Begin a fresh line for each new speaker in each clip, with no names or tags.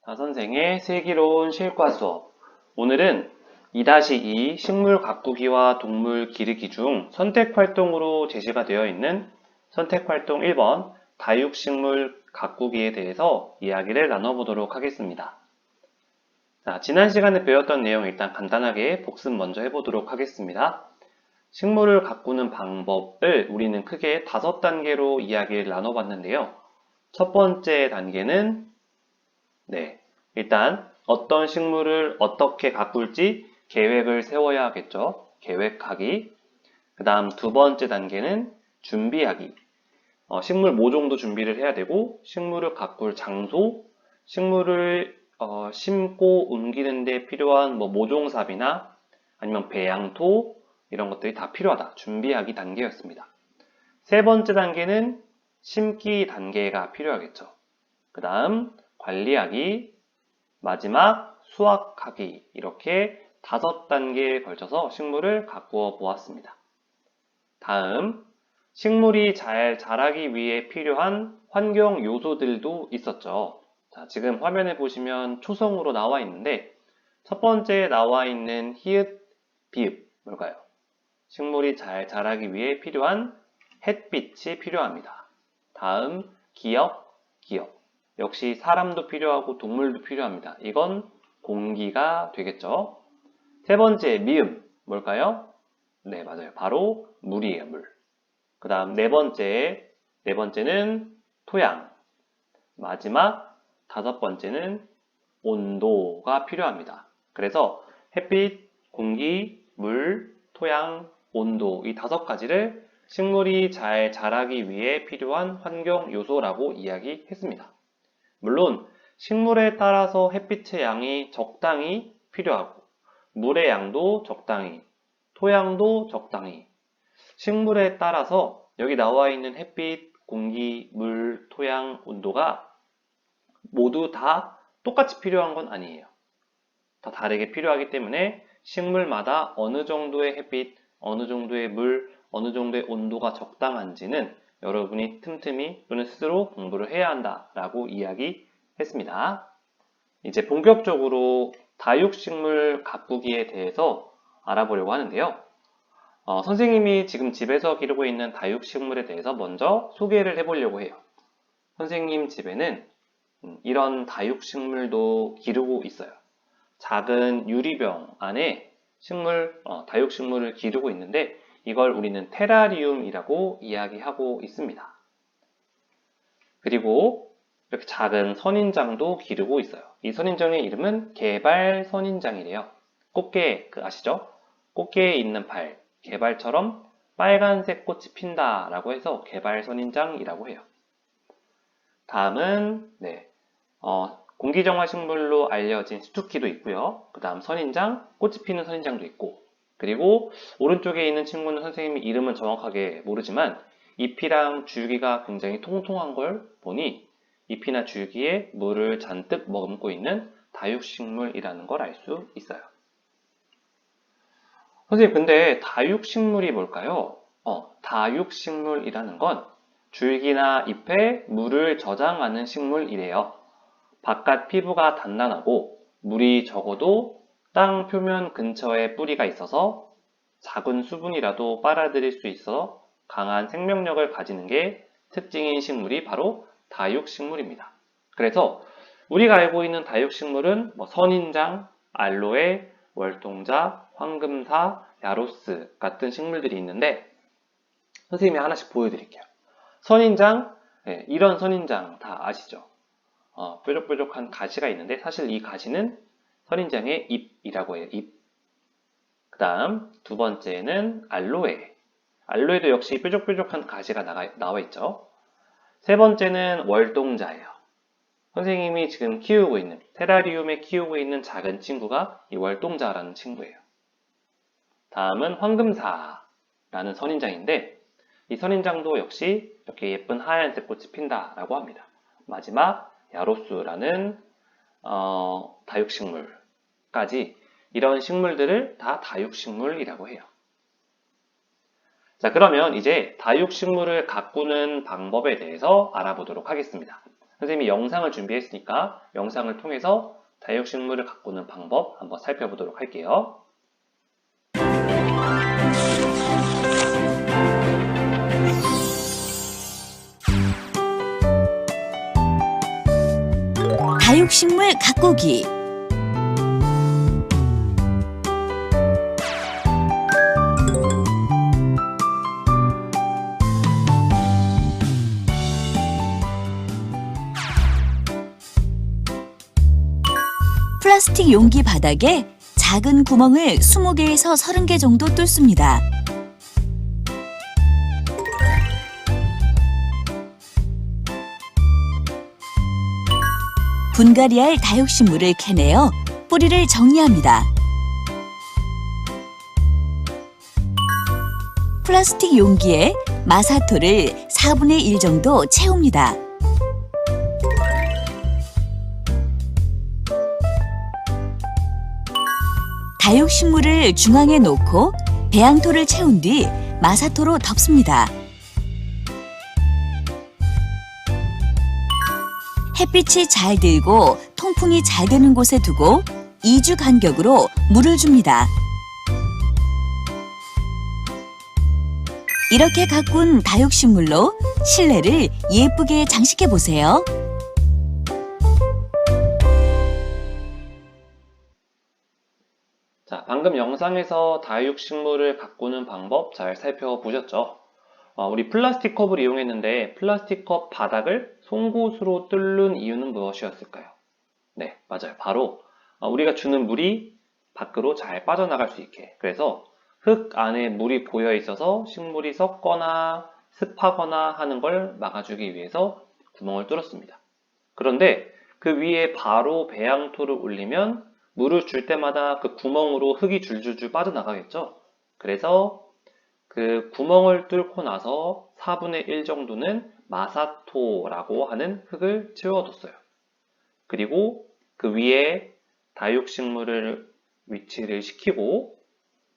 선생의 슬기로운 실과 수업. 오늘은 2-2 식물 가꾸기와 동물 기르기 중 선택활동으로 제시가 되어 있는 선택활동 1번 다육식물 가꾸기에 대해서 이야기를 나눠보도록 하겠습니다. 자, 지난 시간에 배웠던 내용 일단 간단하게 복습 먼저 해보도록 하겠습니다. 식물을 가꾸는 방법을 우리는 크게 5단계로 이야기를 나눠봤는데요. 첫 번째 단계는 일단 어떤 식물을 어떻게 가꿀지 계획을 세워야 하겠죠. 계획하기. 그 다음 두 번째 단계는 준비하기. 식물 모종도 준비를 해야 되고 식물을 가꿀 장소, 식물을 심고 옮기는 데 필요한 모종삽이나 아니면 배양토 이런 것들이 다 필요하다. 준비하기 단계였습니다. 세 번째 단계는 심기 단계가 필요하겠죠. 그 다음 관리하기, 마지막 수확하기, 이렇게 5단계에 걸쳐서 식물을 가꾸어 보았습니다. 다음, 식물이 잘 자라기 위해 필요한 환경 요소들도 있었죠. 자, 지금 화면에 보시면 초성으로 나와 있는데 첫 번째 나와 있는 히읗, 비읍, 뭘까요? 식물이 잘 자라기 위해 필요한 햇빛이 필요합니다. 다음, 기역. 역시 사람도 필요하고 동물도 필요합니다. 이건 공기가 되겠죠. 세 번째, 미음. 뭘까요? 네, 맞아요. 바로 물이에요, 물. 그 다음 네 번째는 토양. 마지막 5번째는 온도가 필요합니다. 그래서 햇빛, 공기, 물, 토양, 온도 이 5가지를 식물이 잘 자라기 위해 필요한 환경 요소라고 이야기했습니다. 물론 식물에 따라서 햇빛의 양이 적당히 필요하고 물의 양도 적당히, 토양도 적당히 식물에 따라서 여기 나와 있는 햇빛, 공기, 물, 토양, 온도가 모두 다 똑같이 필요한 건 아니에요. 다 다르게 필요하기 때문에 식물마다 어느 정도의 햇빛, 어느 정도의 물, 어느 정도의 온도가 적당한지는 여러분이 틈틈이 또는 스스로 공부를 해야 한다라고 이야기했습니다. 이제 본격적으로 다육식물 가꾸기에 대해서 알아보려고 하는데요. 선생님이 지금 집에서 기르고 있는 다육식물에 대해서 먼저 소개를 해보려고 해요. 선생님 집에는 이런 다육식물도 기르고 있어요. 작은 유리병 안에 다육식물을 기르고 있는데 이걸 우리는 테라리움이라고 이야기하고 있습니다. 그리고 이렇게 작은 선인장도 기르고 있어요. 이 선인장의 이름은 개발선인장이래요. 꽃게 아시죠? 꽃게에 있는 발, 개발처럼 빨간색 꽃이 핀다라고 해서 개발선인장이라고 해요. 다음은 공기정화 식물로 알려진 스투키도 있고요. 그 다음 선인장, 꽃이 피는 선인장도 있고, 그리고 오른쪽에 있는 친구는 선생님이 이름은 정확하게 모르지만 잎이랑 줄기가 굉장히 통통한 걸 보니 잎이나 줄기에 물을 잔뜩 머금고 있는 다육식물이라는 걸 알 수 있어요. 선생님, 근데 다육식물이 뭘까요? 다육식물이라는 건 줄기나 잎에 물을 저장하는 식물이래요. 바깥 피부가 단단하고 물이 적어도 땅 표면 근처에 뿌리가 있어서 작은 수분이라도 빨아들일 수 있어 강한 생명력을 가지는 게 특징인 식물이 바로 다육식물입니다. 그래서 우리가 알고 있는 다육식물은 선인장, 알로에, 월동자, 황금사, 야로스 같은 식물들이 있는데 선생님이 하나씩 보여드릴게요. 선인장, 이런 선인장 다 아시죠? 뾰족뾰족한 가시가 있는데 사실 이 가시는 선인장의 잎이라고 해요. 잎. 그 다음 두 번째는 알로에. 알로에도 역시 뾰족뾰족한 가시가 나와 있죠. 세 번째는 월동자예요. 선생님이 지금 키우고 있는 테라리움에 키우고 있는 작은 친구가 이 월동자라는 친구예요. 다음은 황금사라는 선인장인데 이 선인장도 역시 이렇게 예쁜 하얀색 꽃이 핀다라고 합니다. 마지막 야로스라는 다육식물까지 이런 식물들을 다 다육식물이라고 해요. 자, 그러면 이제 다육식물을 가꾸는 방법에 대해서 알아보도록 하겠습니다. 선생님이 영상을 준비했으니까 영상을 통해서 다육식물을 가꾸는 방법 한번 살펴보도록 할게요.
다육식물 가꾸기. 플라스틱 용기 바닥에 작은 구멍을 20개에서 30개 정도 뚫습니다. 분갈이할 다육식물을 캐내어 뿌리를 정리합니다. 플라스틱 용기에 마사토를 4분의 1 정도 채웁니다. 다육식물을 중앙에 놓고 배양토를 채운 뒤 마사토로 덮습니다. 햇빛이 잘 들고 통풍이 잘 되는 곳에 두고 2주 간격으로 물을 줍니다. 이렇게 가꾼 다육식물로 실내를 예쁘게 장식해 보세요.
자, 방금 영상에서 다육식물을 가꾸는 방법 잘 살펴보셨죠? 우리 플라스틱 컵을 이용했는데 플라스틱 컵 바닥을 송곳으로 뚫는 이유는 무엇이었을까요? 네, 맞아요. 바로 우리가 주는 물이 밖으로 잘 빠져나갈 수 있게. 그래서 흙 안에 물이 고여 있어서 식물이 썩거나 습하거나 하는 걸 막아주기 위해서 구멍을 뚫었습니다. 그런데 그 위에 바로 배양토를 올리면 물을 줄 때마다 그 구멍으로 흙이 줄줄줄 빠져나가겠죠? 그래서 그 구멍을 뚫고 나서 4분의 1 정도는 마사토라고 하는 흙을 채워뒀어요. 그리고 그 위에 다육식물을 위치를 시키고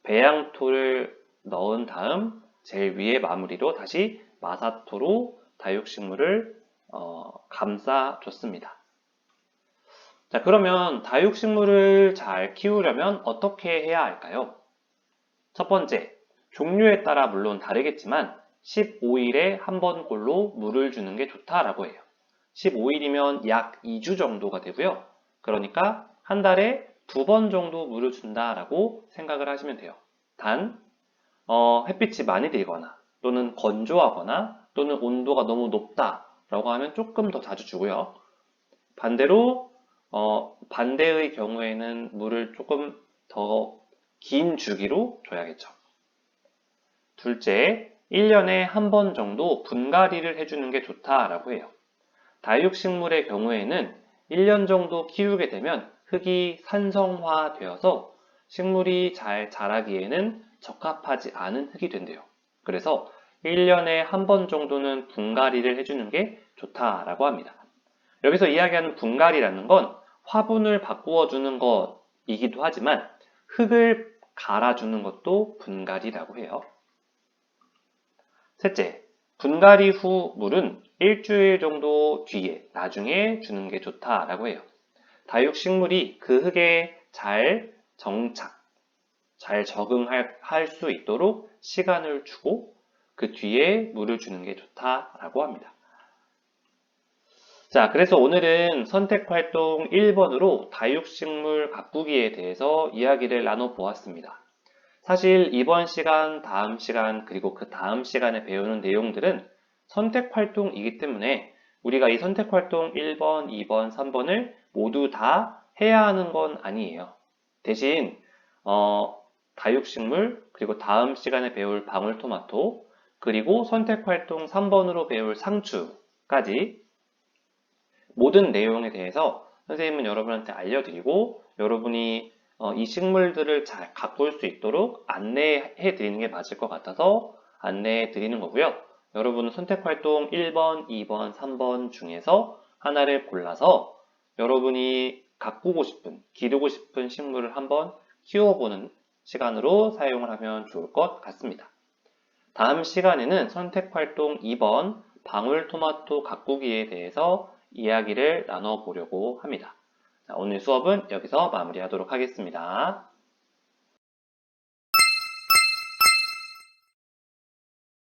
배양토를 넣은 다음 제일 위에 마무리로 다시 마사토로 다육식물을 감싸줬습니다. 자, 그러면 다육식물을 잘 키우려면 어떻게 해야 할까요? 첫 번째, 종류에 따라 물론 다르겠지만 15일에 한 번꼴로 물을 주는 게 좋다라고 해요. 15일이면 약 2주 정도가 되고요. 그러니까 한 달에 2번 정도 물을 준다라고 생각을 하시면 돼요. 단, 햇빛이 많이 들거나 또는 건조하거나 또는 온도가 너무 높다라고 하면 조금 더 자주 주고요. 반대로 반대의 경우에는 물을 조금 더 긴 주기로 줘야겠죠. 둘째, 1년에 한 번 정도 분갈이를 해주는 게 좋다라고 해요. 다육식물의 경우에는 1년 정도 키우게 되면 흙이 산성화되어서 식물이 잘 자라기에는 적합하지 않은 흙이 된대요. 그래서 1년에 한 번 정도는 분갈이를 해주는 게 좋다라고 합니다. 여기서 이야기하는 분갈이라는 건 화분을 바꾸어 주는 것이기도 하지만 흙을 갈아주는 것도 분갈이라고 해요. 셋째, 분갈이 후 물은 일주일 정도 뒤에 나중에 주는 게 좋다라고 해요. 다육식물이 그 흙에 잘 정착, 잘 적응할 수 있도록 시간을 주고 그 뒤에 물을 주는 게 좋다라고 합니다. 자, 그래서 오늘은 선택활동 1번으로 다육식물 가꾸기에 대해서 이야기를 나눠보았습니다. 사실 이번 시간, 다음 시간, 그리고 그 다음 시간에 배우는 내용들은 선택활동이기 때문에 우리가 이 선택활동 1번, 2번, 3번을 모두 다 해야 하는 건 아니에요. 대신 다육식물, 그리고 다음 시간에 배울 방울토마토, 그리고 선택활동 3번으로 배울 상추까지 모든 내용에 대해서 선생님은 여러분한테 알려드리고 여러분이 이 식물들을 잘 가꿀 수 있도록 안내해 드리는 게 맞을 것 같아서 안내해 드리는 거고요. 여러분은 선택활동 1번, 2번, 3번 중에서 하나를 골라서 여러분이 가꾸고 싶은, 기르고 싶은 식물을 한번 키워보는 시간으로 사용을 하면 좋을 것 같습니다. 다음 시간에는 선택활동 2번 방울토마토 가꾸기에 대해서 이야기를 나눠보려고 합니다. 자, 오늘 수업은 여기서 마무리하도록 하겠습니다.